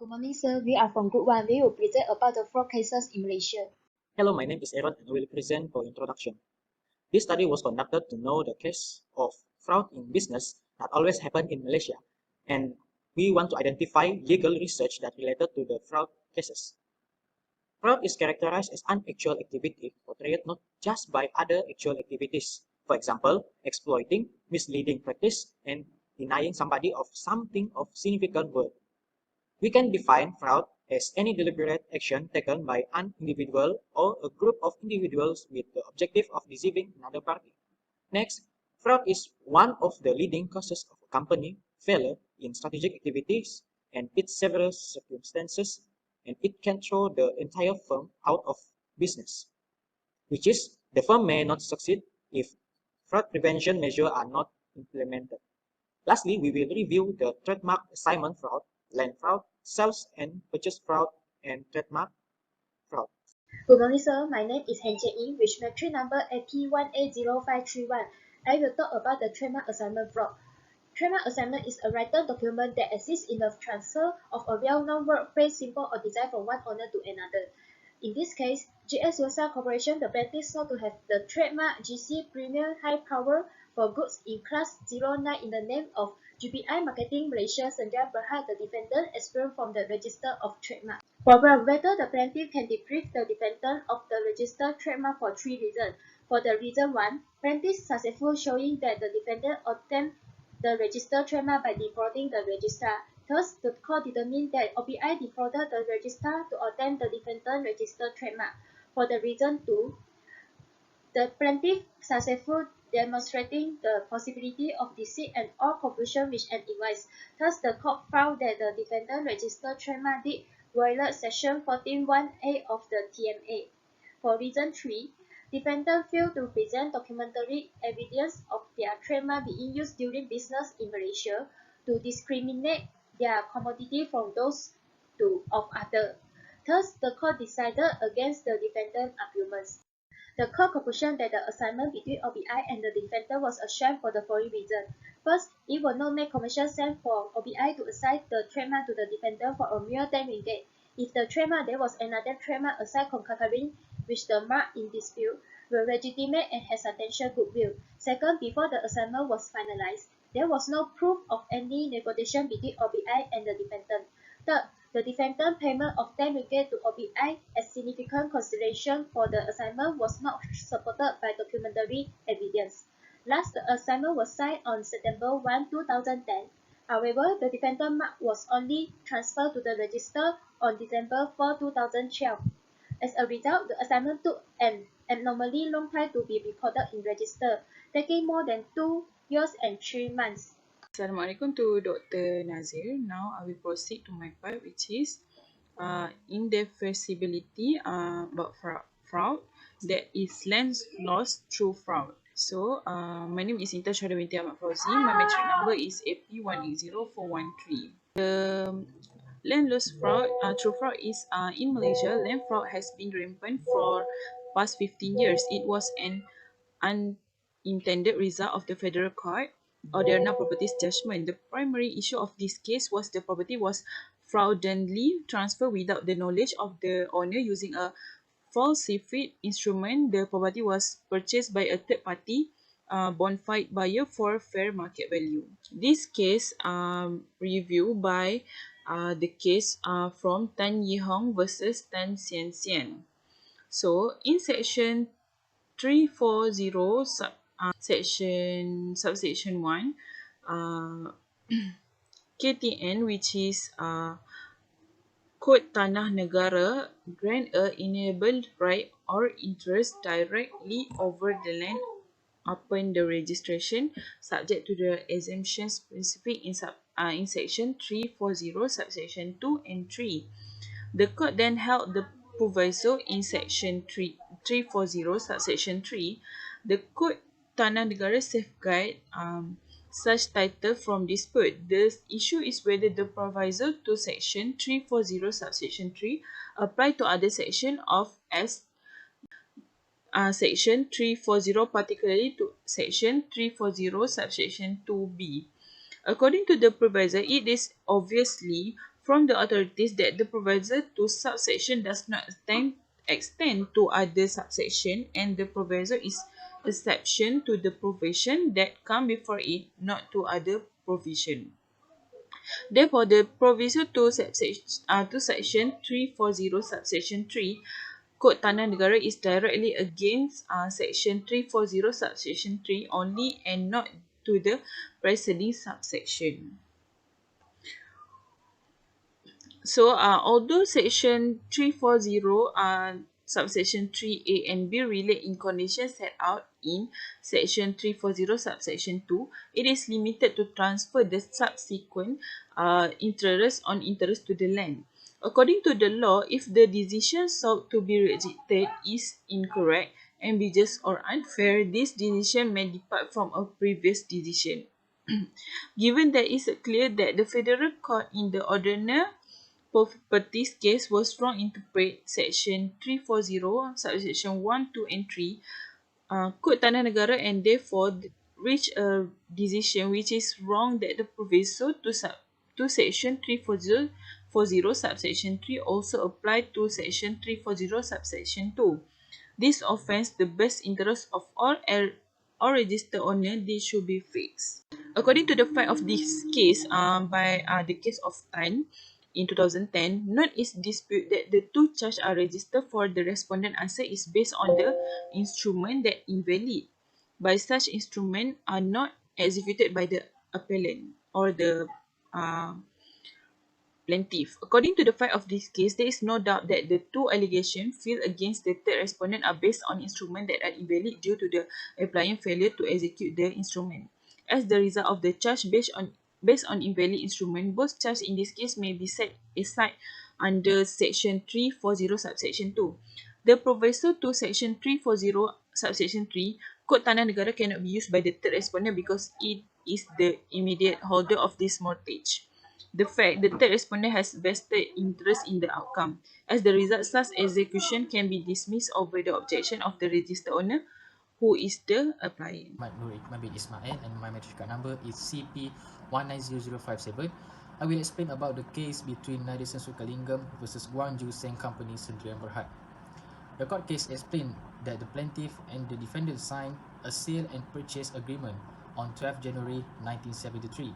Good morning, sir. We are from Group 1. We will present about the fraud cases in Malaysia. Hello, my name is Aaron and I will present for introduction. This study was conducted to know the case of fraud in business that always happen in Malaysia, and we want to identify legal research that related to the fraud cases. Fraud is characterized as unactual activity portrayed not just by other actual activities. For example, exploiting, misleading practice, and denying somebody of something of significant worth. We can define fraud as any deliberate action taken by an individual or a group of individuals with the objective of deceiving another party. Next, fraud is one of the leading causes of a company failure in strategic activities and its several circumstances, and it can throw the entire firm out of business, which is the firm may not succeed if fraud prevention measures are not implemented. Lastly, we will review the trademark assignment fraud, land fraud, sales and purchase fraud, and trademark fraud. Good morning, sir. My name is Han Jie-Ying, with matric number AP180531. I will talk about the trademark assignment fraud. Trademark assignment is a written document that exists in the transfer of a well-known word, phrase, symbol, or design from one owner to another. In this case, GS Yosa Corporation, the plaintiff, sought to have the trademark GC Premium High Power for goods in Class 09 in the name of GPI Marketing Malaysia Sdn Bhd, the defendant, expelled from the register of trademark. Problem: whether the plaintiff can deprive the defendant of the registered trademark for three reasons. For the reason 1, plaintiff successful showing that the defendant obtained the registered trademark by defrauding the registrar. Thus, the court determined that OBI defrauded the registrar to obtain the defendant registered trademark. For the reason 2, the plaintiff successful demonstrating the possibility of deceit and or confusion which an invites. Thus, the court found that the defendant registered trademark did violate Section 14(1)(a) of the TMA. For reason 3, defendant failed to present documentary evidence of their trademark being used during business in Malaysia to discriminate their commodity from those of others. Thus, the court decided against the defendant's arguments. The court concluded that the assignment between OBI and the defendant was a sham for the following reasons. First, it would not make commercial sense for OBI to assign the trademark to the defendant for a mere 10 ringgit. If the trademark there was another trademark assigned concurrently which the mark in dispute were legitimate and had substantial goodwill. Second, before the assignment was finalized, there was no proof of any negotiation between OBI and the defendant. Third, the defendant payment of 10 ringgit to OBI as significant consideration for the assignment was not supported by documentary evidence. Last, the assignment was signed on September 1, 2010. However, the defendant mark was only transferred to the register on December 4, 2012. As a result, the assignment took an abnormally long time to be recorded in register, taking more than 2 years and 3 months. Assalamualaikum to Dr. Nazir. Now I will proceed to my part, which is indefensibility about fraud, that is land lost through fraud. So my name is Intan Syahda binti Ahmad Fauzi. My matric number is AP180413. The land loss fraud through fraud is in Malaysia. Land fraud has been rampant for past 15 years. It was an unintended result of the Federal Court Ordinary Properties Judgment. The primary issue of this case was the property was fraudulently transferred without the knowledge of the owner using a falsified instrument. The property was purchased by a third party bona fide buyer for fair market value. This case reviewed by the case from Tan Yee Hong versus Tan Sian Sian. So in section 340 subsection 1, KTN, which is Kod Tanah Negara, grant a inalienable right or interest directly over the land upon the registration, subject to the exemptions specific in section 340 subsection 2 and 3. The court then held the proviso in section 340 subsection 3. The Kod Tanah Negara safeguard such title from dispute. The issue is whether the proviso to section 340 subsection 3 apply to other section of as section 340, particularly to section 340 subsection 2b. According to the proviso, it is obviously from the authorities that the proviso to subsection does not extend to other subsection, and the proviso is exception to the provision that come before it, not to other provision. Therefore, the proviso to section 340 subsection 3 Kod Tanah Negara is directly against section 340 subsection 3 only and not to the preceding subsection. So, although section 340 subsection 3A and B relate in conditions set out in section 340 subsection 2, it is limited to transfer the subsequent interest on interest to the land. According to the law, if the decision sought to be rejected is incorrect, ambiguous or unfair, this decision may depart from a previous decision. Given that it is clear that the Federal Court in the ordinary properties case was wrong interpret section 340 subsection 1, 2 and 3 Kod Tanah Negara and therefore reach a decision which is wrong that the proviso to section 340 subsection 3 also apply to section 340 subsection 2. This offends the best interest of all registered owner. This should be fixed. According to the fact of this case by the case of Tan in 2010, none is dispute that the two charges are registered for the respondent answer is based on the instrument that invalid by such instrument are not executed by the appellant or the plaintiff. According to the fact of this case, there is no doubt that the two allegations filed against the third respondent are based on instruments that are invalid due to the applicant failure to execute the instrument. As the result of the charge based on invalid instrument, both charges in this case may be set aside under section 340 subsection 2. The proviso to section 340 subsection 3, Kod Tanah Negara cannot be used by the third respondent because it is the immediate holder of this mortgage. The fact the third respondent has vested interest in the outcome. As the result, such execution can be dismissed over the objection of the registered owner, who is the applicant. Nur Iqbal bin Ismail, and my matric card number is CP190057. I will explain about the case between Nadasen Sukalingam versus Guangzhou Seng Company Sdn Bhd. The court case explained that the plaintiff and the defendant signed a sale and purchase agreement on 12 January 1973.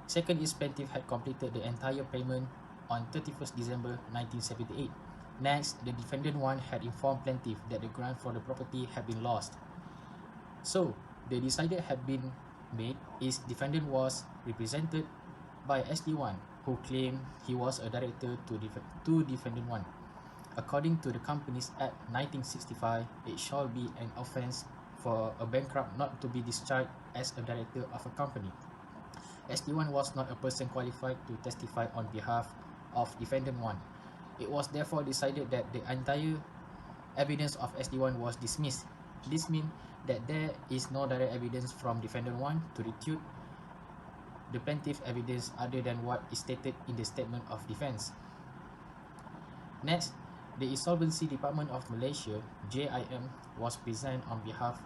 Second is plaintiff had completed the entire payment on 31st December 1978. Next, the defendant 1 had informed plaintiff that the grant for the property had been lost. So, the decision had been made is defendant was represented by SD1, who claimed he was a director to defendant 1. According to the Companies Act 1965, it shall be an offence for a bankrupt not to be discharged as a director of a company. SD1 was not a person qualified to testify on behalf of defendant 1. It was therefore decided that the entire evidence of SD1 was dismissed. This means that there is no direct evidence from defendant 1 to refute the plaintiff evidence other than what is stated in the statement of defense. Next, the Insolvency Department of Malaysia, JIM, was present on behalf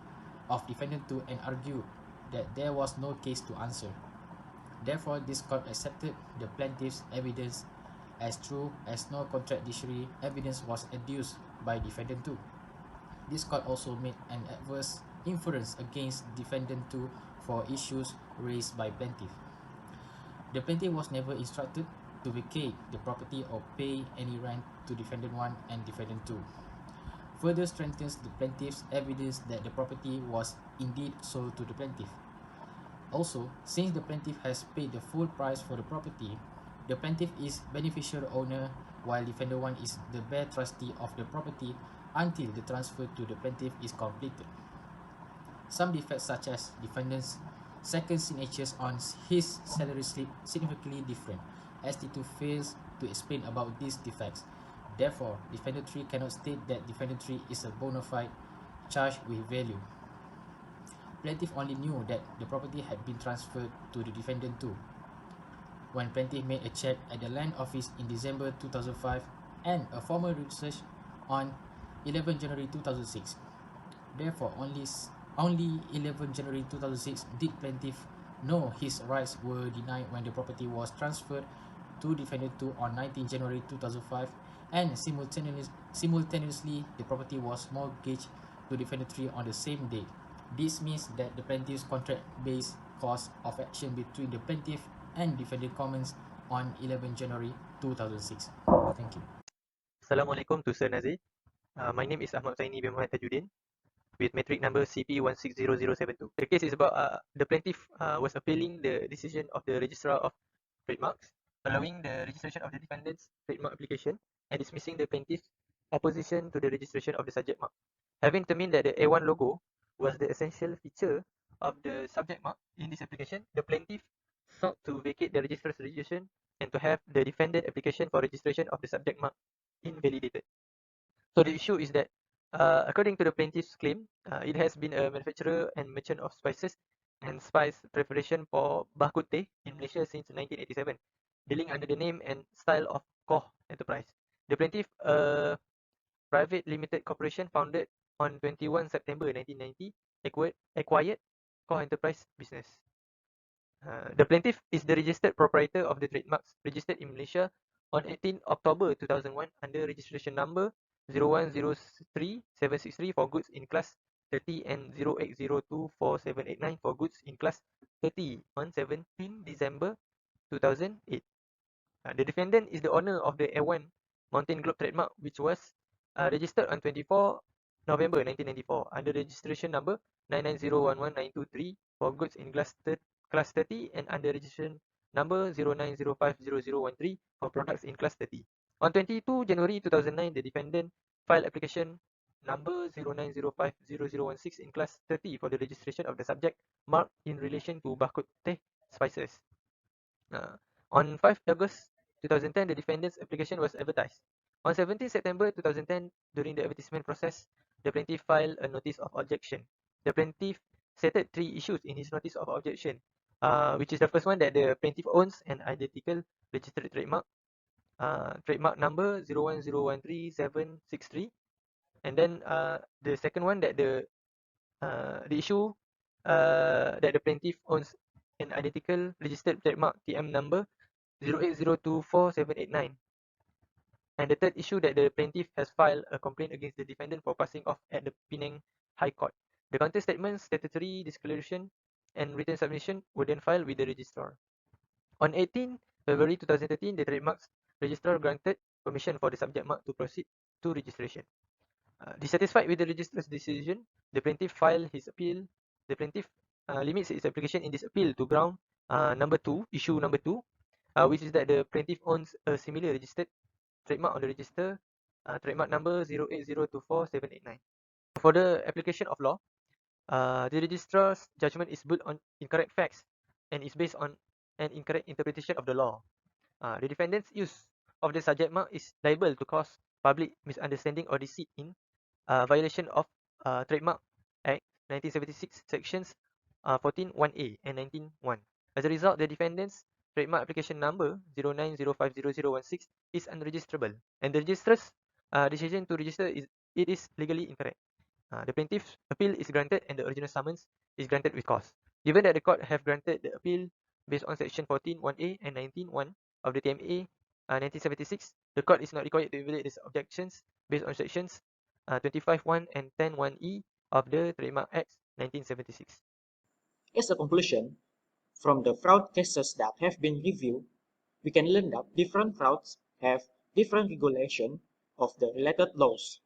of defendant 2 and argued that there was no case to answer. Therefore, this court accepted the plaintiff's evidence as true as no contradictory evidence was adduced by defendant 2. This court also made an adverse inference against defendant 2 for issues raised by plaintiff. The plaintiff was never instructed to vacate the property or pay any rent to defendant 1 and defendant 2. Further strengthens the plaintiff's evidence that the property was indeed sold to the plaintiff. Also, since the plaintiff has paid the full price for the property, the plaintiff is beneficial owner while defendant 1 is the bare trustee of the property until the transfer to the plaintiff is completed. Some defects such as defendant's second signatures on his salary slip significantly different. ST2 fails to explain about these defects. Therefore, defendant 3 cannot state that defendant 3 is a bona fide charge with value. Plaintiff only knew that the property had been transferred to the defendant 2 when plaintiff made a check at the land office in December 2005 and a formal research on 11 January 2006. Therefore, only 11 January 2006 did plaintiff know his rights were denied when the property was transferred to Defendant 2 on 19 January 2005, and simultaneously the property was mortgaged to Defendant 3 on the same day. This means that the plaintiff's contract-based cause of action between the plaintiff and defendant commenced on 11 January 2006. Thank you. Assalamualaikum to Sir Nazir. My name is Ahmad Zaini bin Muhammad Tajuddin with metric number CP160072. The case is about the plaintiff was appealing the decision of the Registrar of Trademarks following the registration of the defendant's trademark application and dismissing the plaintiff's opposition to the registration of the subject mark. Having determined that the A1 logo was the essential feature of the subject mark in this application, the plaintiff sought to vacate the registrar's registration and to have the defendant application for registration of the subject mark invalidated. So the issue is that, according to the plaintiff's claim, it has been a manufacturer and merchant of spices and spice preparation for Bak Teh in Malaysia since 1987, dealing under the name and style of Koh Enterprise. The plaintiff, a private limited corporation founded on 21 September 1990, acquired Koh Enterprise business. The plaintiff is the registered proprietor of the trademarks registered in Malaysia on 18 October 2001 under registration number 0103763 for goods in class 30 and 08024789 for goods in class 30 on 17 December 2008. The defendant is the owner of the A1 Mountain Globe trademark, which was registered on 24 November 1994 under registration number 990119223 for goods in class 30 and under registration number 09050013 for products in class 30. On 22 January 2009, the defendant filed application number 09050016 in class 30 for the registration of the subject mark in relation to Bak Teh spices. On 5 August 2010, the defendant's application was advertised. On 17 September 2010, during the advertisement process, the plaintiff filed a notice of objection. The plaintiff stated 3 issues in his notice of objection, which is the first one, that the plaintiff owns an identical registered trademark, trademark number 010137763, and then the second one, that the issue that the plaintiff owns an identical registered trademark TM number 08024789. And the third issue, that the plaintiff has filed a complaint against the defendant for passing off at the Penang High Court. The counter statement, statutory declaration, and written submission were then filed with the registrar. On 18 February 2013, the trademarks registrar granted permission for the subject mark to proceed to registration. Dissatisfied with the registrar's decision, the plaintiff filed his appeal. The plaintiff limits its application in this appeal to ground number 2, issue number 2, which is that the plaintiff owns a similar registered trademark on the register, trademark number 08024789. For the application of law, the registrar's judgment is built on incorrect facts and is based on an incorrect interpretation of the law. The defendant's use of the subject mark is liable to cause public misunderstanding or deceit in violation of Trademark Act 1976 sections 14(1)(a) and 19(1). As a result, the defendant's trademark application number 09050016 is unregisterable, and the registrar's decision to register is legally incorrect. The plaintiff's appeal is granted and the original summons is granted with cause. Given that the court have granted the appeal based on section 14(1)(a) and 19(1) of the TMA 1976, the court is not required to evaluate these objections based on sections 25(1) and 10(1)(e) of the Trademark Act 1976. As a conclusion, from the fraud cases that have been reviewed, we can learn that different frauds have different regulation of the related laws.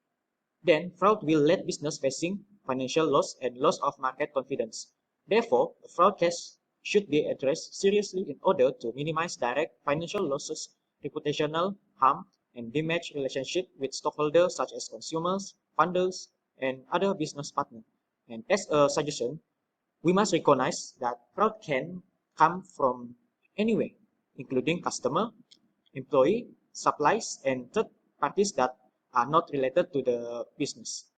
Then, fraud will lead business facing financial loss and loss of market confidence. Therefore, a fraud case should be addressed seriously in order to minimize direct financial losses, reputational harm, and damage relationship with stockholders such as consumers, funders, and other business partners. And as a suggestion, we must recognize that fraud can come from anywhere, including customer, employee, supplies, and third parties that are not related to the business.